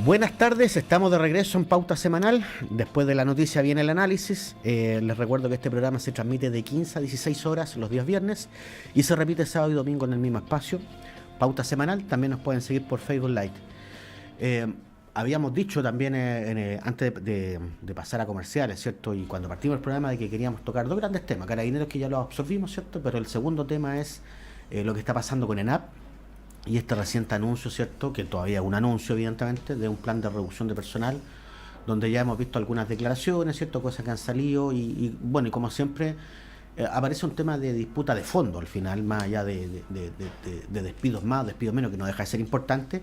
Buenas tardes, estamos de regreso en Pauta Semanal. Después de la noticia viene el análisis. Les recuerdo que este programa se transmite de 15 a 16 horas los días viernes y se repite sábado y domingo en el mismo espacio. Pauta Semanal, también nos pueden seguir por Facebook Live. Habíamos dicho también antes de pasar a comerciales, ¿cierto? Y cuando partimos el programa de que queríamos tocar dos grandes temas, Carabineros, que ya los absorbimos, ¿cierto? Pero el segundo tema es lo que está pasando con ENAP y este reciente anuncio, ¿cierto? Que todavía es un anuncio, evidentemente, de un plan de reducción de personal, donde ya hemos visto algunas declaraciones, ¿cierto? Cosas que han salido y bueno, y como siempre aparece un tema de disputa de fondo al final, más allá de despidos más, despidos menos, que no deja de ser importante,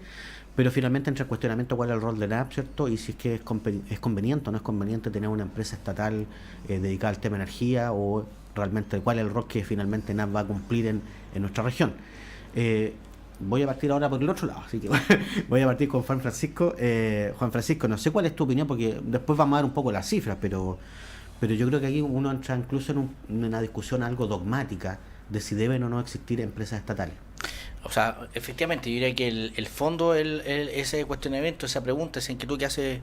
pero finalmente entra en cuestionamiento cuál es el rol de NAP, ¿cierto? Y si es que es conveniente o no es conveniente tener una empresa estatal dedicada al tema energía, o realmente cuál es el rol que finalmente NAP va a cumplir en nuestra región. Voy a partir ahora por el otro lado, así que voy a partir con Juan Francisco. Juan Francisco, no sé cuál es tu opinión, porque después vamos a dar un poco las cifras, pero yo creo que aquí uno entra incluso en una discusión algo dogmática de si deben o no existir empresas estatales. O sea, efectivamente, yo diría que el fondo, ese cuestionamiento, esa pregunta, esa inquietud que hace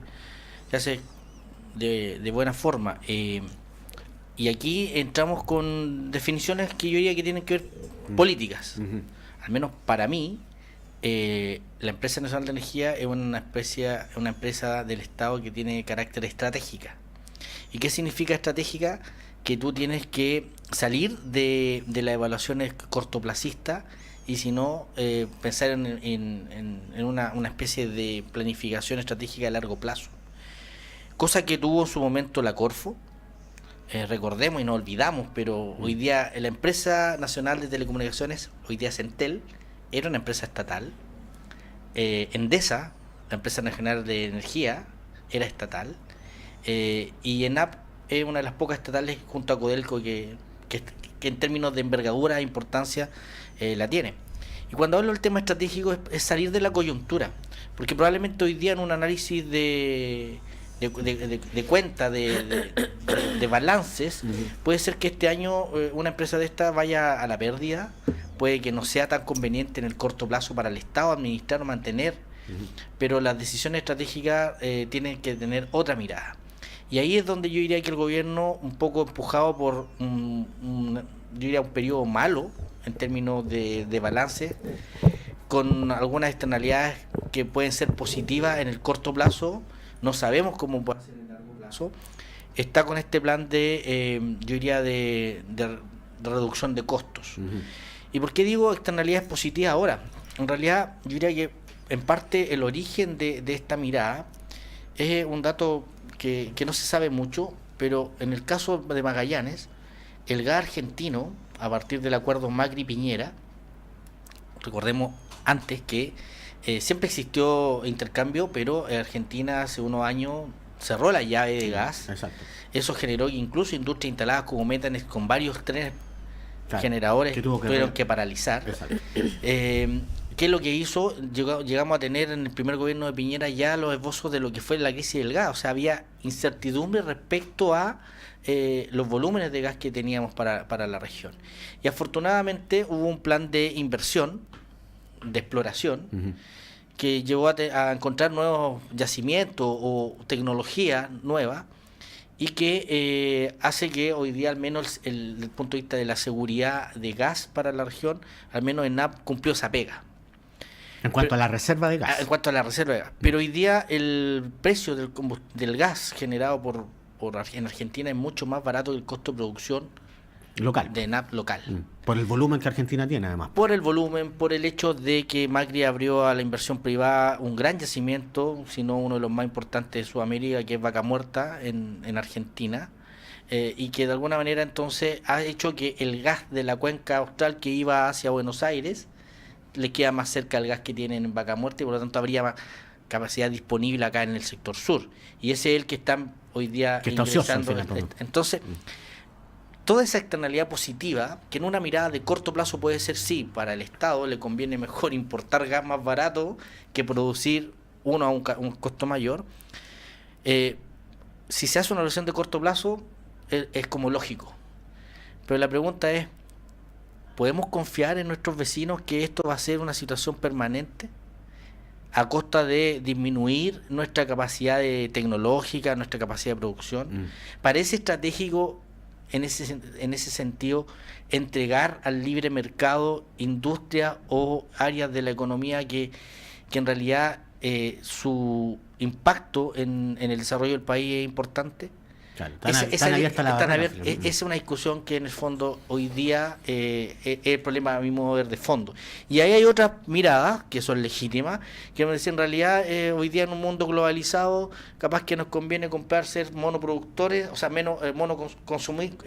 de buena forma. Y aquí entramos con definiciones que yo diría que tienen que ver políticas. Uh-huh. Al menos para mí, la Empresa Nacional de Energía es una empresa del Estado que tiene carácter estratégica. ¿Y qué significa estratégica? Que tú tienes que salir de las evaluaciones cortoplacistas y si no, pensar en una especie de planificación estratégica a largo plazo. Cosa que tuvo en su momento la Corfo, recordemos y no olvidamos, pero hoy día la Empresa Nacional de Telecomunicaciones, hoy día es Entel, era una empresa estatal. Endesa, la Empresa Nacional de Energía, era estatal. Y ENAP es una de las pocas estatales junto a Codelco que en términos de envergadura e importancia la tiene. Y cuando hablo del tema estratégico es salir de la coyuntura, porque probablemente hoy día en un análisis de cuenta, de balances, puede ser que este año una empresa de esta vaya a la pérdida, puede que no sea tan conveniente en el corto plazo para el Estado administrar o mantener, pero las decisiones estratégicas tienen que tener otra mirada. Y ahí es donde yo diría que el gobierno, un poco empujado por un periodo malo en términos de balance, con algunas externalidades que pueden ser positivas en el corto plazo, no sabemos cómo puede ser en el largo plazo, está con este plan yo diría de reducción de costos. Uh-huh. ¿Y por qué digo externalidades positivas ahora? En realidad yo diría que en parte el origen de esta mirada es un dato que no se sabe mucho, pero en el caso de Magallanes, el gas argentino, a partir del acuerdo Macri-Piñera, recordemos antes que siempre existió intercambio, pero Argentina hace unos años cerró la llave de gas. Exacto. Eso generó incluso industrias instaladas como Metanex con varios trenes generadores que tuvieron que paralizar. ¿Qué es lo que hizo? Llegamos a tener en el primer gobierno de Piñera ya los esbozos de lo que fue la crisis del gas. O sea, había incertidumbre respecto a los volúmenes de gas que teníamos para la región. Y afortunadamente hubo un plan de inversión, de exploración, que llevó a encontrar nuevos yacimientos o tecnología nueva, y que hace que hoy día, al menos desde el punto de vista de la seguridad de gas para la región, al menos ENAP cumplió esa pega. En cuanto a la reserva de gas. En cuanto a la reserva de gas. Pero hoy día el precio del gas generado en Argentina es mucho más barato que el costo de producción local de ENAP local. Por el volumen que Argentina tiene, además. Por el volumen, por el hecho de que Macri abrió a la inversión privada un gran yacimiento, si no uno de los más importantes de Sudamérica, que es Vaca Muerta en Argentina, y que de alguna manera entonces ha hecho que el gas de la cuenca austral que iba hacia Buenos Aires le queda más cerca al gas que tienen en Vaca Muerta, y por lo tanto habría más capacidad disponible acá en el sector sur. Y ese es el que están hoy día ingresando. Entonces, toda esa externalidad positiva, que en una mirada de corto plazo puede ser sí, para el Estado le conviene mejor importar gas más barato que producir uno a un costo mayor, si se hace una evaluación de corto plazo es como lógico. Pero la pregunta es, ¿podemos confiar en nuestros vecinos que esto va a ser una situación permanente? a costa de disminuir nuestra capacidad tecnológica, nuestra capacidad de producción. Parece estratégico en ese sentido entregar al libre mercado industria o áreas de la economía que en realidad su impacto en el desarrollo del país es importante. Claro, tan abierta la barrera. Es una discusión que en el fondo hoy día es el problema a mi modo de ver de fondo. Y ahí hay otras miradas que son legítimas, que me dicen en realidad hoy día en un mundo globalizado capaz que nos conviene comprar, ser monoproductores, o sea, menos monoconsumir,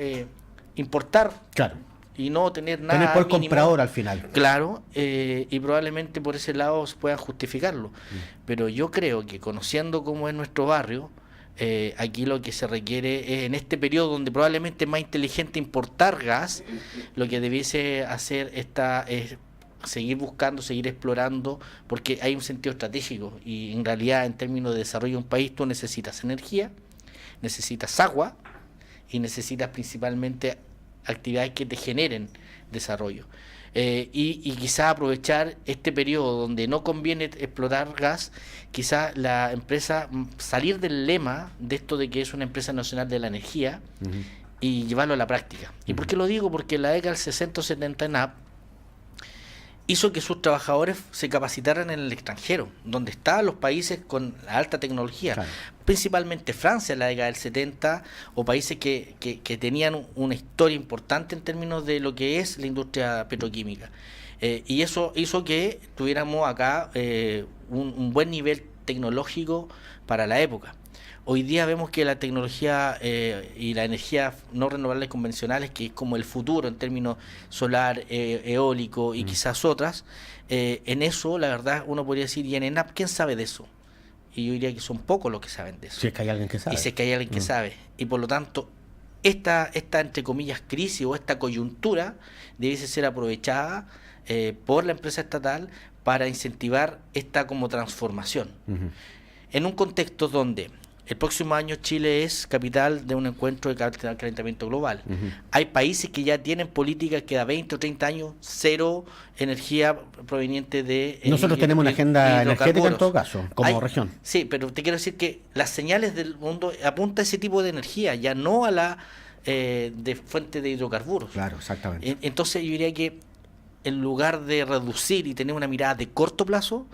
importar. Claro. Y no tener nada tener por mínimo. comprador al final. Claro, y probablemente por ese lado se puedan justificarlo. Pero yo creo que conociendo cómo es nuestro barrio, aquí lo que se requiere es, en este periodo donde probablemente es más inteligente importar gas, lo que debiese hacer es seguir buscando, seguir explorando, porque hay un sentido estratégico y en realidad en términos de desarrollo de un país tú necesitas energía, necesitas agua y necesitas principalmente actividades que te generen desarrollo. Y quizás aprovechar este periodo donde no conviene explotar gas, quizás la empresa salir del lema de esto de que es una empresa nacional de la energía y llevarlo a la práctica. ¿Y por qué lo digo? Porque en la década del 60 o 70 ENAP hizo que sus trabajadores se capacitaran en el extranjero, donde estaban los países con la alta tecnología, claro. Principalmente Francia en la década del 70, o países que tenían una historia importante en términos de lo que es la industria petroquímica. Y eso hizo que tuviéramos acá un buen nivel tecnológico para la época. Hoy día vemos que la tecnología y la energía no renovables convencionales, que es como el futuro en términos solar, eólico y quizás otras, en eso la verdad uno podría decir, y en ENAP, ¿quién sabe de eso? Y yo diría que son pocos los que saben de eso. Si es que hay alguien que sabe. Y si es que hay alguien que sabe. Y por lo tanto, esta entre comillas crisis o esta coyuntura debiese ser aprovechada por la empresa estatal para incentivar esta como transformación. En un contexto donde el próximo año Chile es capital de un encuentro de calentamiento global. Hay países que ya tienen políticas que da 20 o 30 años, cero energía proveniente de... Nosotros tenemos una agenda energética en todo caso, como región. Sí, pero te quiero decir que las señales del mundo apuntan a ese tipo de energía, ya no a la de fuente de hidrocarburos. Claro, exactamente. Entonces yo diría que en lugar de reducir y tener una mirada de corto plazo,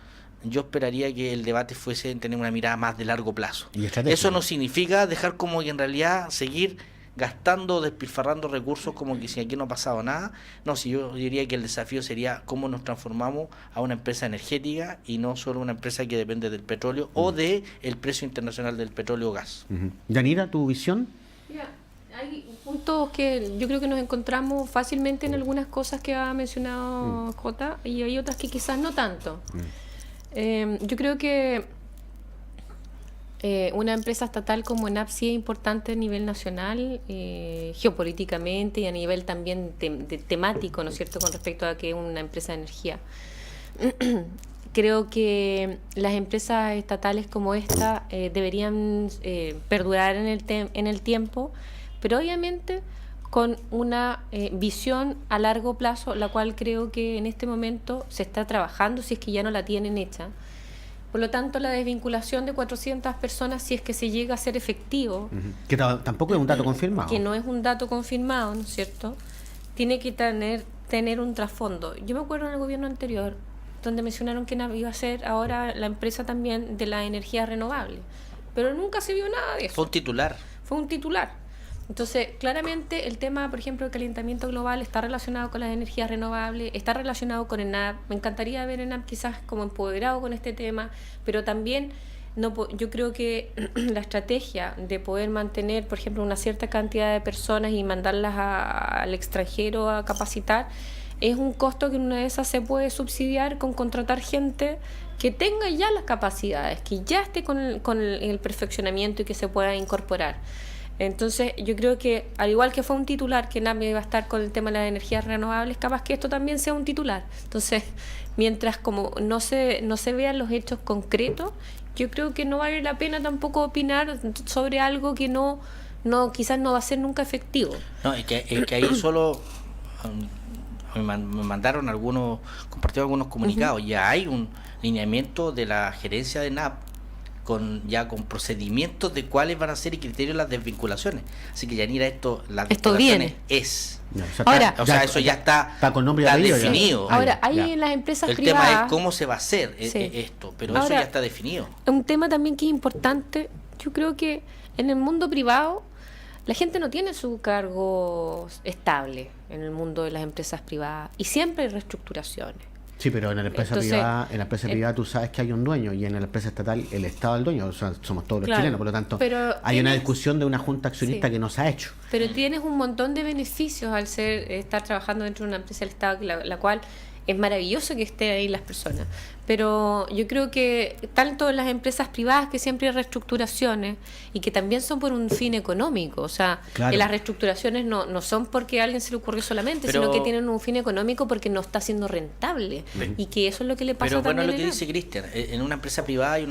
yo esperaría que el debate fuese en tener una mirada más de largo plazo. Eso no significa dejar como que en realidad seguir gastando, despilfarrando recursos como que si aquí no ha pasado nada. No, si yo diría que el desafío sería cómo nos transformamos a una empresa energética y no solo una empresa que depende del petróleo o de el precio internacional del petróleo o gas. Yanira, ¿tu visión? Mira, hay puntos que yo creo que nos encontramos fácilmente en algunas cosas que ha mencionado Jota, y hay otras que quizás no tanto. Yo creo que una empresa estatal como ENAP sí es importante a nivel nacional, geopolíticamente y a nivel también temático, ¿no es cierto?, con respecto a que es una empresa de energía. Creo que las empresas estatales como esta deberían perdurar en el tiempo, pero obviamente con una visión a largo plazo, la cual creo que en este momento se está trabajando, si es que ya no la tienen hecha. Por lo tanto, la desvinculación de 400 personas, si es que se llega a ser efectivo, que tampoco es un dato confirmado. Que no es un dato confirmado, ¿no es cierto?, tiene que tener un trasfondo. Yo me acuerdo en el gobierno anterior, donde mencionaron que iba a ser ahora la empresa también de la energía renovable, pero nunca se vio nada de eso. Fue un titular. Fue un titular. Entonces, claramente el tema, por ejemplo, del calentamiento global está relacionado con las energías renovables, está relacionado con ENAP. Me encantaría ver ENAP quizás como empoderado con este tema, pero también yo creo que la estrategia de poder mantener, por ejemplo, una cierta cantidad de personas y mandarlas al extranjero a capacitar, es un costo que en una de esas se puede subsidiar con contratar gente que tenga ya las capacidades, que ya esté con el perfeccionamiento y que se pueda incorporar. Entonces yo creo que al igual que fue un titular que NAMI iba a estar con el tema de las energías renovables, capaz que esto también sea un titular. Entonces, mientras como no se vean los hechos concretos, yo creo que no vale la pena tampoco opinar sobre algo que quizás no va a ser nunca efectivo. No, es que ahí solo me mandaron compartieron algunos comunicados. Ya hay un lineamiento de la gerencia de ENAP con procedimientos de cuáles van a ser y criterios las desvinculaciones. Así que, Yanira, las desvinculaciones es. No, Ahora, eso ya está con nombre y apellido, definido. Ahora, hay en las empresas el privadas. El tema es cómo se va a hacer esto, pero ahora, eso ya está definido. Un tema también que es importante, yo creo que en el mundo privado la gente no tiene su cargo estable en el mundo de las empresas privadas y siempre hay reestructuraciones. Sí, pero en la empresa privada tú sabes que hay un dueño y en la empresa estatal el Estado es el dueño, o sea, somos todos los chilenos, por lo tanto hay una discusión de una junta accionista que no se ha hecho. Pero tienes un montón de beneficios al estar trabajando dentro de una empresa del Estado, la cual es maravilloso que estén ahí las personas. Pero yo creo que tanto en las empresas privadas que siempre hay reestructuraciones y que también son por un fin económico, o sea, las reestructuraciones no son porque a alguien se le ocurrió solamente, sino que tienen un fin económico porque no está siendo rentable y que eso es lo que le pasa también. Pero bueno, lo que dice Cristian, en una empresa privada hay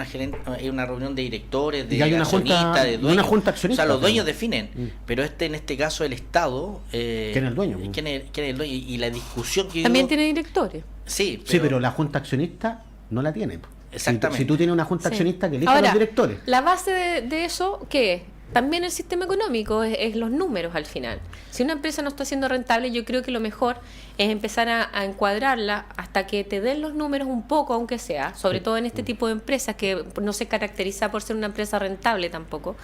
una reunión de directores, de hay accionistas, de dueños, una junta accionista, o sea, los dueños definen, pero en este caso el Estado, ¿quién es el dueño? ¿Quién es el dueño? Y la discusión que también tiene directores. Sí, pero la junta accionista no la tiene. Exactamente. Si tú tienes una junta accionista que elija a los directores. La base de eso, ¿qué es? También el sistema económico es los números al final. Si una empresa no está siendo rentable, yo creo que lo mejor es empezar a encuadrarla hasta que te den los números un poco, aunque sea, sobre todo en este tipo de empresas que no se caracteriza por ser una empresa rentable tampoco.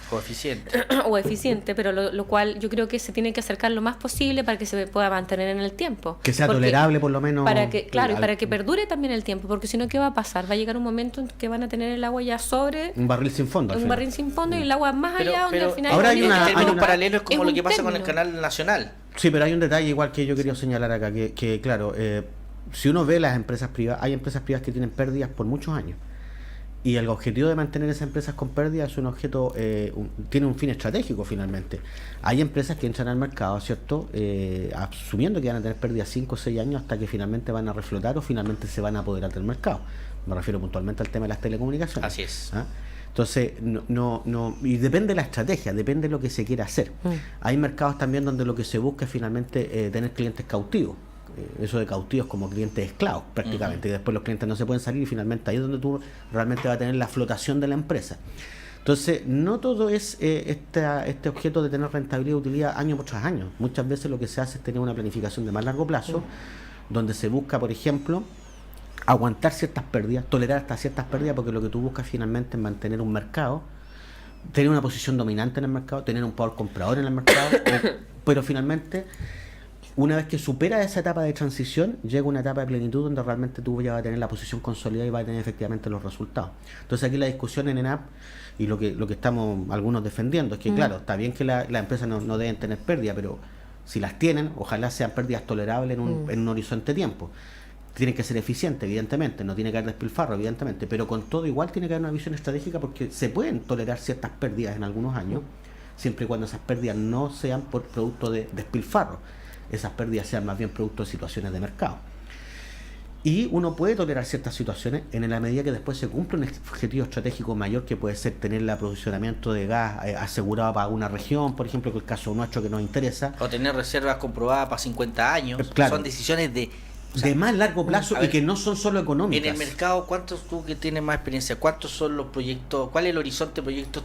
O eficiente, pero lo cual yo creo que se tiene que acercar lo más posible para que se pueda mantener en el tiempo. Que sea tolerable por lo menos. Para que, y para que perdure también el tiempo, porque si no, ¿qué va a pasar? Va a llegar un momento en que van a tener el agua ya sobre... Un barril sin fondo. Un barril sin fondo y el agua más allá, donde al final... Ahora hay términos paralelos como lo que pasa con el canal nacional. Sí, pero hay un detalle igual que yo quería señalar acá, que claro, si uno ve las empresas privadas, hay empresas privadas que tienen pérdidas por muchos años. Y el objetivo de mantener esas empresas con pérdidas es un objeto, tiene un fin estratégico finalmente. Hay empresas que entran al mercado, ¿cierto? Asumiendo que van a tener pérdidas 5 o 6 años hasta que finalmente van a reflotar o finalmente se van a apoderar del mercado. Me refiero puntualmente al tema de las telecomunicaciones. Así es. ¿Ah? Entonces, y depende de la estrategia, depende de lo que se quiera hacer. Hay mercados también donde lo que se busca es finalmente tener clientes cautivos. Eso de cautivos como clientes esclavos prácticamente, y después los clientes no se pueden salir y finalmente ahí es donde tú realmente vas a tener la flotación de la empresa. Entonces, no todo es este objeto de tener rentabilidad y utilidad año tras año. Muchas veces lo que se hace es tener una planificación de más largo plazo, donde se busca, por ejemplo, aguantar ciertas pérdidas, tolerar hasta ciertas pérdidas, porque lo que tú buscas finalmente es mantener un mercado, tener una posición dominante en el mercado, tener un poder comprador en el mercado, pero finalmente, una vez que supera esa etapa de transición, llega una etapa de plenitud donde realmente tú ya vas a tener la posición consolidada y vas a tener efectivamente los resultados. Entonces aquí la discusión en ENAP y lo que estamos algunos defendiendo es que claro, está bien que las empresas no deben tener pérdidas, pero si las tienen, ojalá sean pérdidas tolerables en un horizonte de tiempo. Tienen que ser eficientes, evidentemente, no tiene que haber despilfarro, evidentemente, pero con todo igual tiene que haber una visión estratégica porque se pueden tolerar ciertas pérdidas en algunos años, siempre y cuando esas pérdidas no sean por producto de despilfarro, esas pérdidas sean más bien producto de situaciones de mercado. Y uno puede tolerar ciertas situaciones en la medida que después se cumple un objetivo estratégico mayor, que puede ser tener el aprovisionamiento de gas asegurado para una región, por ejemplo, que es el caso nuestro que nos interesa. O tener reservas comprobadas para 50 años. Claro. Son decisiones de más largo plazo y que no son solo económicas. En el mercado, ¿cuántos tú que tienes más experiencia? ¿Cuántos son los proyectos? ¿Cuál es el horizonte de proyectos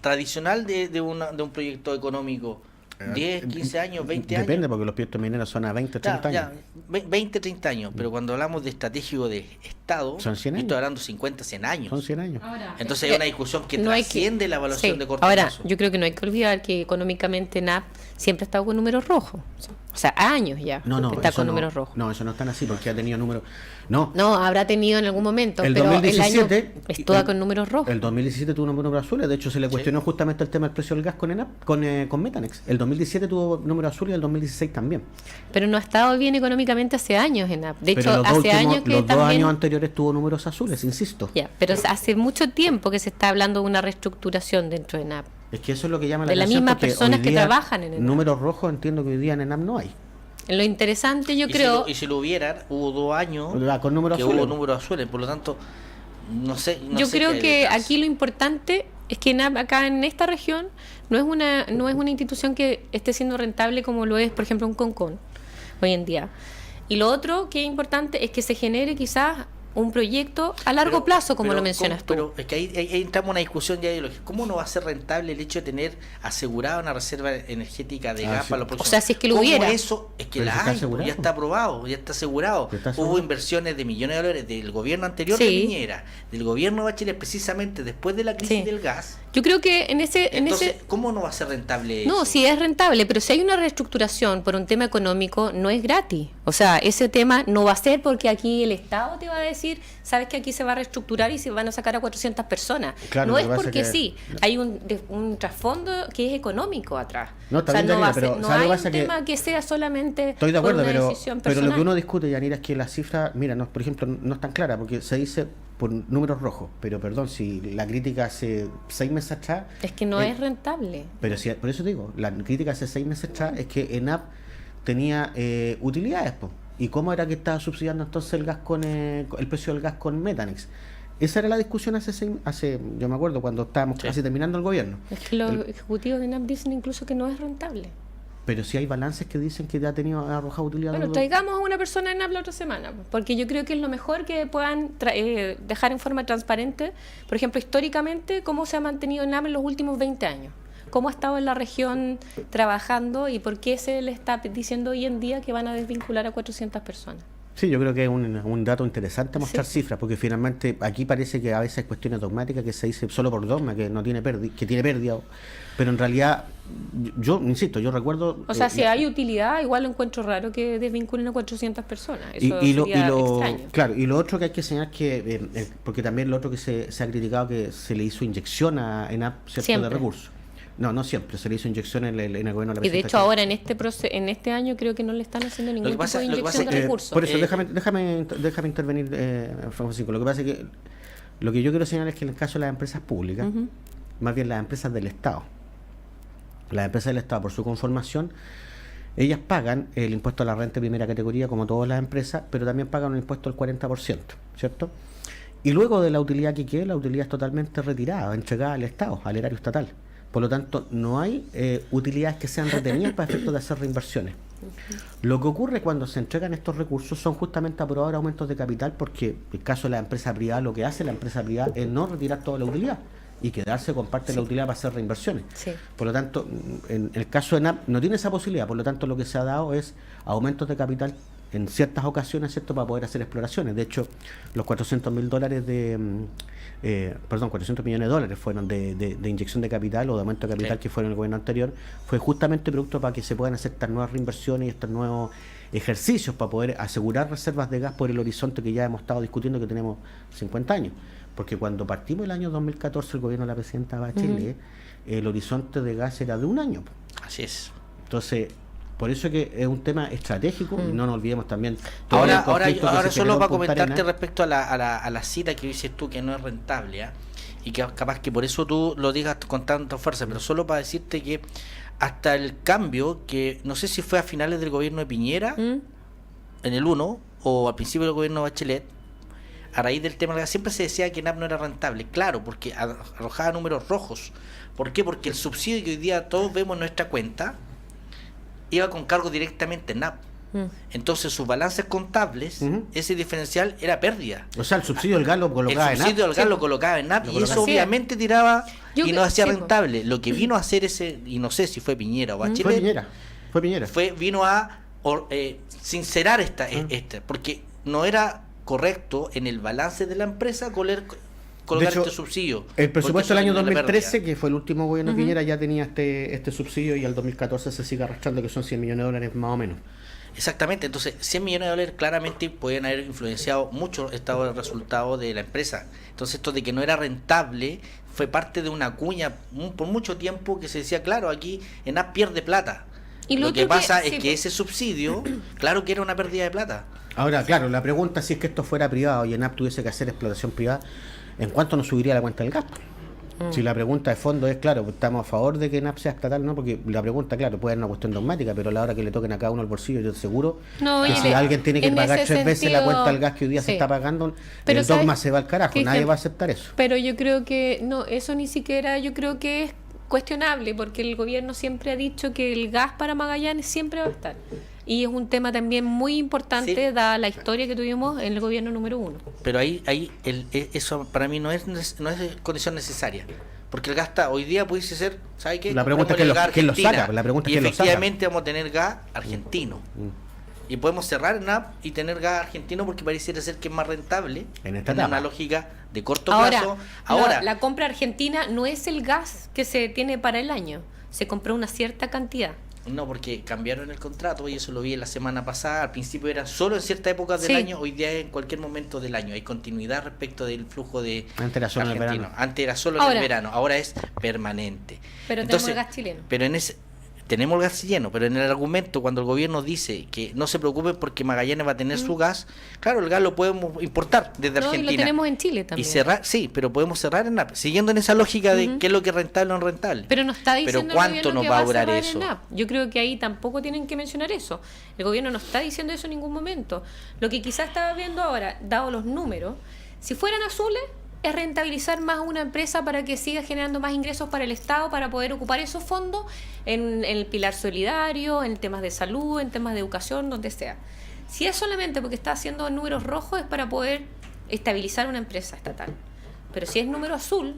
tradicional de un proyecto económico? ¿10, 15 años, 20 años? Depende, porque los proyectos mineros son a 20, 30 años. 20, 30 años, pero cuando hablamos de estratégico de Estado, son 100 años. Estoy hablando 50, 100 años. Son 100 años. Ahora, entonces hay una discusión que trasciende la evaluación de corto plazo. Ahora, yo creo que no hay que olvidar que económicamente NAP siempre ha estado con números rojos. O sea, años ya está con números rojos. No, eso no es tan así, porque ha tenido números... No, habrá tenido en algún momento, el pero 2017, el año estuvo con números rojos. El 2017 tuvo números azules, de hecho se le cuestionó justamente el tema del precio del gas con ENAP, con Metanex. El 2017 tuvo números azules y el 2016 también. Pero no ha estado bien económicamente hace años ENAP. De hecho, hace años que los también... 2 años anteriores tuvo números azules, insisto. Ya, pero hace mucho tiempo que se está hablando de una reestructuración dentro de ENAP. Es que eso es lo que llama la atención. De las mismas personas que trabajan en ENAP. Números rojos entiendo que hoy día en ENAP no hay. Lo interesante, yo creo... Si lo hubieran, hubo 2 años con números azules. Hubo números azules, por lo tanto, no sé yo creo que aquí lo importante es que ENAP acá en esta región no es una institución que esté siendo rentable como lo es, por ejemplo, un Concón hoy en día. Y lo otro que es importante es que se genere quizás un proyecto a largo plazo, como lo mencionas tú. Pero es que ahí entramos en una discusión ya ideológica. ¿Cómo no va a ser rentable el hecho de tener asegurada una reserva energética de gas sí. para los próximos? O sea, si es que lo ¿Cómo hubiera. Eso es que Pero la si está hay, asegurado. ya está aprobado, ya está asegurado. Está Hubo asegurado. inversiones de millones de dólares del gobierno anterior Sí. de Piñera, del gobierno de Bachelet, precisamente después de la crisis Sí. del gas. Yo creo que Entonces, ¿cómo no va a ser rentable No, eso? sí es rentable, pero si hay una reestructuración por un tema económico, no es gratis. O sea, ese tema no va a ser porque aquí el Estado te va a decir, sabes que aquí se va a reestructurar y se van a sacar a 400 personas. Claro, no lo es que pasa porque que- sí, hay un trasfondo que es económico atrás. No, está bien, no, Yanira, va a ser- pero no ¿sabes lo hay que un pasa que- tema que sea solamente Estoy de por acuerdo, una pero decisión lo que personal. uno discute, Yanira, es que la cifra, mira, no, por ejemplo, no es tan clara, porque se dice por números rojos, pero perdón, si la crítica hace 6 meses atrás... Es que no es rentable. Pero si, por eso digo, la crítica hace 6 meses atrás es que ENAP tenía utilidades, po. ¿Y cómo era que estaba subsidiando entonces el gas con el precio del gas con Metanex? Esa era la discusión hace yo me acuerdo, cuando estábamos casi terminando el gobierno. Es que los ejecutivos de NAP dicen incluso que no es rentable. Pero si hay balances que dicen que ya ha arrojado utilidad. Bueno, traigamos a una persona en NAP la otra semana, porque yo creo que es lo mejor que puedan dejar en forma transparente, por ejemplo, históricamente, cómo se ha mantenido NAP en los últimos 20 años, cómo ha estado en la región trabajando y por qué se le está diciendo hoy en día que van a desvincular a 400 personas. Sí, yo creo que es un dato interesante mostrar Sí. cifras, porque finalmente aquí parece que a veces hay cuestiones dogmáticas que se dice solo por dogma, que no tiene que tiene pérdida, pero en realidad, yo insisto, yo recuerdo... O sea, si hay utilidad, igual lo encuentro raro que desvinculen a 400 personas. Y Eso lo, sería extraño. claro, y lo otro que hay que señalar que, porque también lo otro que se ha criticado que se le hizo inyección a ENAP, ¿cierto?, Siempre. de recursos. No siempre, se le hizo inyección en el gobierno de la Y de hecho presidenta ahora en este año creo que no le están haciendo ningún tipo pasa- de lo que pasa inyección es de que, recursos. Por eso, déjame intervenir, Francisco. Lo que pasa es que lo que yo quiero señalar es que en el caso de las empresas públicas, Ujú. más bien las empresas del Estado, las empresas del Estado por su conformación, ellas pagan el impuesto a la renta de primera categoría como todas las empresas, pero también pagan un impuesto del 40%, ¿cierto? Y luego de la utilidad que quede, la utilidad es totalmente retirada, entregada al Estado, al erario estatal. Por lo tanto, no hay utilidades que sean retenidas para efectos de hacer reinversiones. Lo que ocurre cuando se entregan estos recursos son justamente aprobar aumentos de capital, porque en el caso de la empresa privada, lo que hace la empresa privada es no retirar toda la utilidad y quedarse con parte de la utilidad para hacer reinversiones. Sí. Por lo tanto, en el caso de NAP no tiene esa posibilidad, por lo tanto lo que se ha dado es aumentos de capital en ciertas ocasiones, ¿cierto?, para poder hacer exploraciones. De hecho, los $400 millones de dólares fueron de inyección de capital o de aumento de capital, Sí. que fueron en el gobierno anterior, fue justamente producto para que se puedan hacer estas nuevas reinversiones y estos nuevos ejercicios para poder asegurar reservas de gas por el horizonte que ya hemos estado discutiendo, que tenemos 50 años. Porque cuando partimos el año 2014, el gobierno de la presidenta Bachelet, el horizonte de gas era de un año. Así es. Entonces, por eso que es un tema estratégico, y no nos olvidemos también todo el Ahora conflicto que se solo generó para en Punta comentarte Arenas. respecto a la cita que dices tú que no es rentable, ¿ah? Y que capaz que por eso tú lo digas con tanta fuerza, pero solo para decirte que hasta el cambio, que no sé si fue a finales del gobierno de Piñera, ¿Mm? en el 1, o al principio del gobierno de Bachelet, a raíz del tema del gas, siempre se decía que NAP no era rentable. Claro, porque arrojaba números rojos. ¿Por qué? Porque el subsidio que hoy día todos vemos en nuestra cuenta iba con cargo directamente en NAP. Entonces sus balances contables, ese diferencial era pérdida. O sea, el subsidio del gas lo colocaba El en subsidio NAP. del gas lo colocaba en NAP Lo y colocaba. eso Así es. obviamente tiraba Yo y creo- no hacía sí, po. rentable. Lo que vino a hacer ese, y no sé si fue Piñera o Bachelet, Fue Piñera. vino a sincerar esta, porque no era correcto en el balance de la empresa colocar De hecho, este subsidio. El presupuesto del año porque eso genera 2013, pérdida. que fue el último gobierno de Piñera, ya tenía este subsidio, y al 2014 se sigue arrastrando, que son $100 millones más o menos. Exactamente, entonces $100 millones claramente pueden haber influenciado mucho el estado del resultado de la empresa. Entonces esto de que no era rentable fue parte de una cuña por mucho tiempo que se decía, claro, aquí ENAP pierde plata. Y lo lo que otro que- pasa sí, es que pues. ese subsidio, claro que era una pérdida de plata. Ahora, claro, la pregunta, si es que esto fuera privado y ENAP tuviese que hacer explotación privada, ¿en cuánto nos subiría la cuenta del gas? Si la pregunta de fondo es, claro, estamos a favor de que ENAP sea estatal, ¿no? Porque la pregunta, claro, puede ser una cuestión dogmática, pero a la hora que le toquen a cada uno el bolsillo, yo te aseguro No, que y si de- alguien tiene que en pagar ese 3 veces la sentido, cuenta del gas que hoy día se sí. está pagando, Pero el dogma ¿sabes se va al carajo, qué nadie ejemplo? va a aceptar eso. Pero yo creo que no, eso ni siquiera, yo creo que es cuestionable, porque el gobierno siempre ha dicho que el gas para Magallanes siempre va a estar. y es un tema también muy importante, Sí. dada la historia que tuvimos en el gobierno número 1. Pero eso para mí no es condición necesaria. Porque el gas está, hoy día pudiese ser, ¿sabe qué? La pregunta es quién lo saca. La pregunta es quién lo saca. Efectivamente vamos a tener gas argentino. Y podemos cerrar NAP y tener gas argentino porque pareciera ser que es más rentable En esta una etapa. lógica de corto plazo. Ahora, la compra argentina no es el gas que se tiene para el año. Se compró una cierta cantidad. No, porque cambiaron el contrato y eso lo vi la semana pasada. Al principio era solo en cierta época del Sí. año, hoy día es en cualquier momento del año. Hay continuidad respecto del flujo de Antes era solo en el argentino. verano. Antes era solo en el verano, ahora es permanente. Pero tenemos el gas chileno. Pero tenemos el gas chileno, pero en el argumento cuando el gobierno dice que no se preocupen porque Magallanes va a tener su gas, claro, el gas lo podemos importar desde No, y Argentina. lo tenemos en Chile también. Y cerrar, sí, pero podemos cerrar en NAP, siguiendo en esa lógica de qué es lo que es rentable o no rentable. Pero no está diciendo Pero el ¿cuánto gobierno nos que va a va durar cerrar eso? en NAP. Yo creo que ahí tampoco tienen que mencionar eso. El gobierno no está diciendo eso en ningún momento. Lo que quizás estaba viendo ahora, dado los números, si fueran azules, es rentabilizar más una empresa para que siga generando más ingresos para el Estado, para poder ocupar esos fondos en el pilar solidario, en temas de salud, en temas de educación, donde sea. Si es solamente porque está haciendo números rojos, es para poder estabilizar una empresa estatal. Pero si es número azul,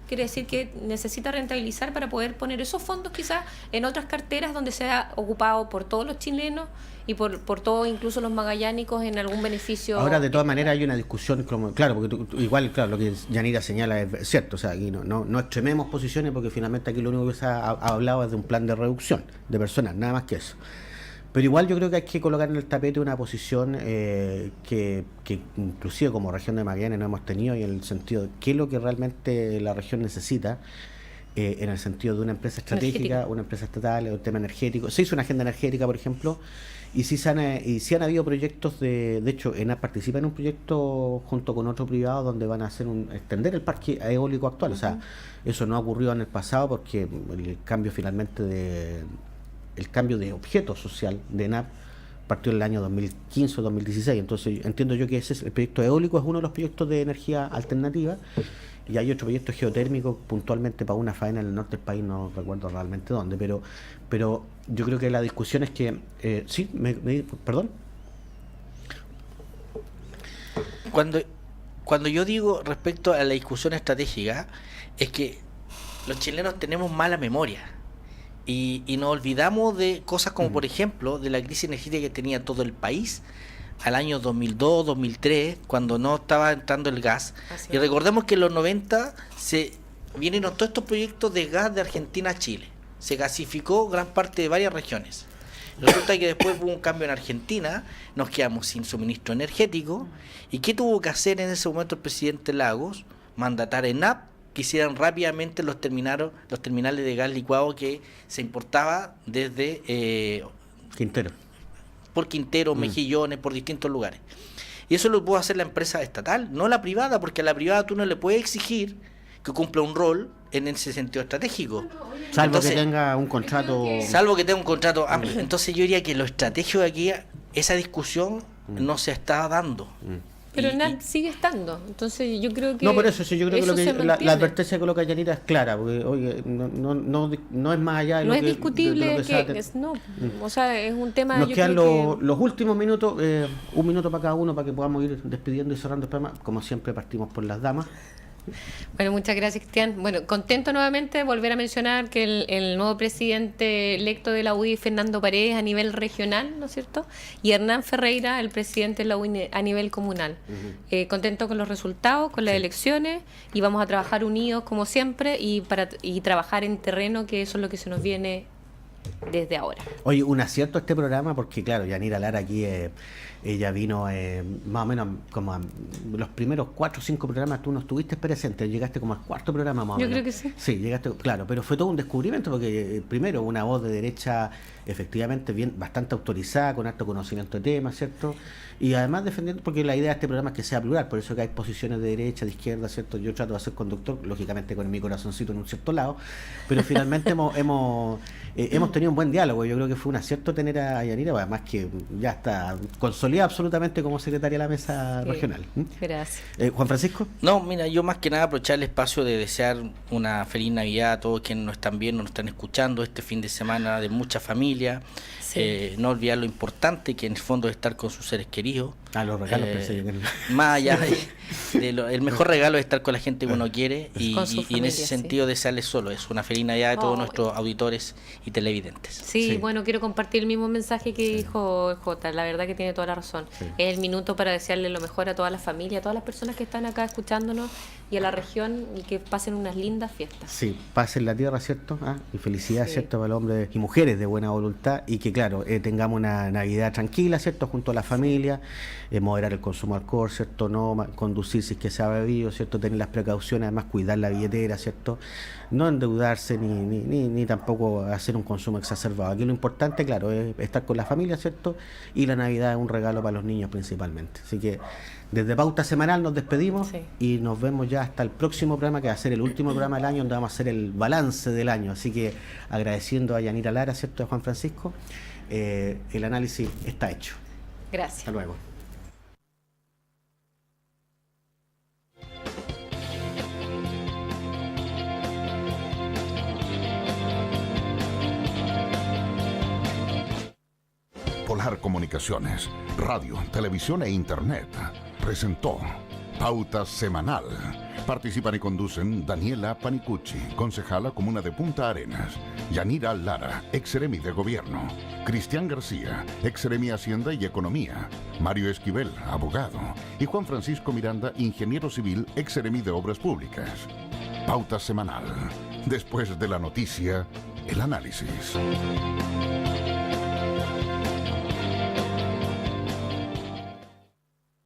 quiere decir que necesita rentabilizar para poder poner esos fondos quizás en otras carteras donde sea ocupado por todos los chilenos y por todos, incluso los magallánicos, en algún beneficio. Ahora, de todas maneras, hay una discusión, claro, porque igual, claro, lo que Yanira señala es cierto, o sea, aquí no extrememos posiciones porque finalmente aquí lo único que se ha hablado es de un plan de reducción de personas, nada más que eso. Pero igual yo creo que hay que colocar en el tapete una posición que inclusive como región de Magallanes no hemos tenido, y en el sentido de qué es lo que realmente la región necesita, en el sentido de una empresa estratégica, una empresa estatal, un tema energético. Se hizo una agenda energética, por ejemplo, y sí han habido proyectos de hecho, ENAP participa en un proyecto junto con otro privado donde van a hacer extender el parque eólico actual. O sea, eso no ocurrió en el pasado porque el cambio finalmente el cambio de objeto social de ENAP partió en el año 2015 o 2016. Entonces entiendo yo que el proyecto eólico es uno de los proyectos de energía alternativa, y hay otro proyecto geotérmico puntualmente para una faena en el norte del país, no recuerdo realmente dónde, pero yo creo que la discusión es que sí, perdón. Cuando yo digo respecto a la discusión estratégica, es que los chilenos tenemos mala memoria. Y nos olvidamos de cosas como, por ejemplo, de la crisis energética que tenía todo el país al año 2002, 2003, cuando no estaba entrando el gas. Y recordemos que en los 90 vinieron todos estos proyectos de gas de Argentina a Chile. Se gasificó gran parte de varias regiones. Resulta que después hubo un cambio en Argentina, nos quedamos sin suministro energético. ¿Y qué tuvo que hacer en ese momento el presidente Lagos? Mandatar ENAP que hicieran rápidamente los terminales de gas licuado que se importaba desde Quintero. Por Quintero, Mejillones, por distintos lugares. Y eso lo pudo hacer la empresa estatal, no la privada, porque a la privada tú no le puedes exigir que cumpla un rol en ese sentido estratégico. Salvo que tenga un contrato. Salvo que tenga un contrato amplio. Entonces yo diría que lo estratégico de aquí, esa discusión no se está dando. Pero NAP sigue estando, entonces yo creo que... No, por eso, sí, yo creo que, la advertencia que coloca Yanira es clara, porque oye, no es más allá de no lo es que... discutible de lo que o sea, es un tema... Nos yo quedan creo los últimos minutos, un minuto para cada uno para que podamos ir despidiendo y cerrando el programa. Como siempre partimos por las damas. Bueno, muchas gracias, Cristian. Bueno, contento nuevamente de volver a mencionar que el nuevo presidente electo de la UDI, Fernando Paredes, a nivel regional, ¿no es cierto? Y Hernán Ferreira, el presidente de la UDI a nivel comunal. Contento con los resultados, con las elecciones, y vamos a trabajar unidos como siempre y trabajar en terreno, que eso es lo que se nos viene desde ahora. Oye, un acierto a este programa porque, claro, Yanira Lara aquí, ella vino más o menos como a los primeros 4 o 5 programas, tú no estuviste presente, llegaste como al 4.º programa más o menos. Yo creo que sí. Sí, llegaste, claro, pero fue todo un descubrimiento porque primero una voz de derecha efectivamente bastante autorizada, con alto conocimiento de temas, ¿cierto? Y además defendiendo, porque la idea de este programa es que sea plural, por eso que hay posiciones de derecha, de izquierda, ¿cierto? Yo trato de ser conductor, lógicamente con mi corazoncito en un cierto lado, pero finalmente hemos tenido un buen diálogo. Yo creo que fue un acierto tener a Yanira, además que ya está consolidada absolutamente como secretaria de la mesa regional. Gracias. Juan Francisco. No, mira, yo más que nada aprovechar el espacio de desear una feliz Navidad a todos quienes nos están viendo, nos están escuchando este fin de semana de mucha familia. Sí. No olvidar lo importante que en el fondo es estar con sus seres queridos. Los regalos más allá el mejor regalo es estar con la gente que uno quiere y en ese sentido desearles solo es una feliz Navidad a todos nuestros auditores y televidentes. Sí, bueno, quiero compartir el mismo mensaje que dijo Jota, la verdad que tiene toda la razón. Sí. Es el minuto para desearle lo mejor a toda la familia, a todas las personas que están acá escuchándonos y a la región, y que pasen unas lindas fiestas. Sí, paz en la tierra, ¿cierto? Y felicidad, ¿cierto? Para los hombres y mujeres de buena voluntad, y que claro, tengamos una Navidad tranquila, ¿cierto? Junto a la familia, moderar el consumo de alcohol, ¿cierto? No conducir si es que se ha bebido, ¿cierto? Tener las precauciones, además cuidar la billetera, ¿cierto? No endeudarse ni tampoco hacer un consumo exacerbado. Aquí lo importante, claro, es estar con la familia, ¿cierto? Y la Navidad es un regalo para los niños principalmente. Así que desde Pauta Semanal nos despedimos y nos vemos ya hasta el próximo programa, que va a ser el último programa del año, donde vamos a hacer el balance del año. Así que agradeciendo a Yanira Lara, ¿cierto? A Juan Francisco, el análisis está hecho. Gracias. Hasta luego. Polar Comunicaciones, radio, televisión e internet presentó Pauta Semanal. Participan y conducen Daniela Panicucci, concejala Comuna de Punta Arenas; Yanira Lara, ex-seremi de Gobierno; Cristian García, ex-seremi Hacienda y Economía; Mario Esquivel, abogado; y Juan Francisco Miranda, ingeniero civil, ex-seremi de Obras Públicas. Pauta Semanal. Después de la noticia, el análisis.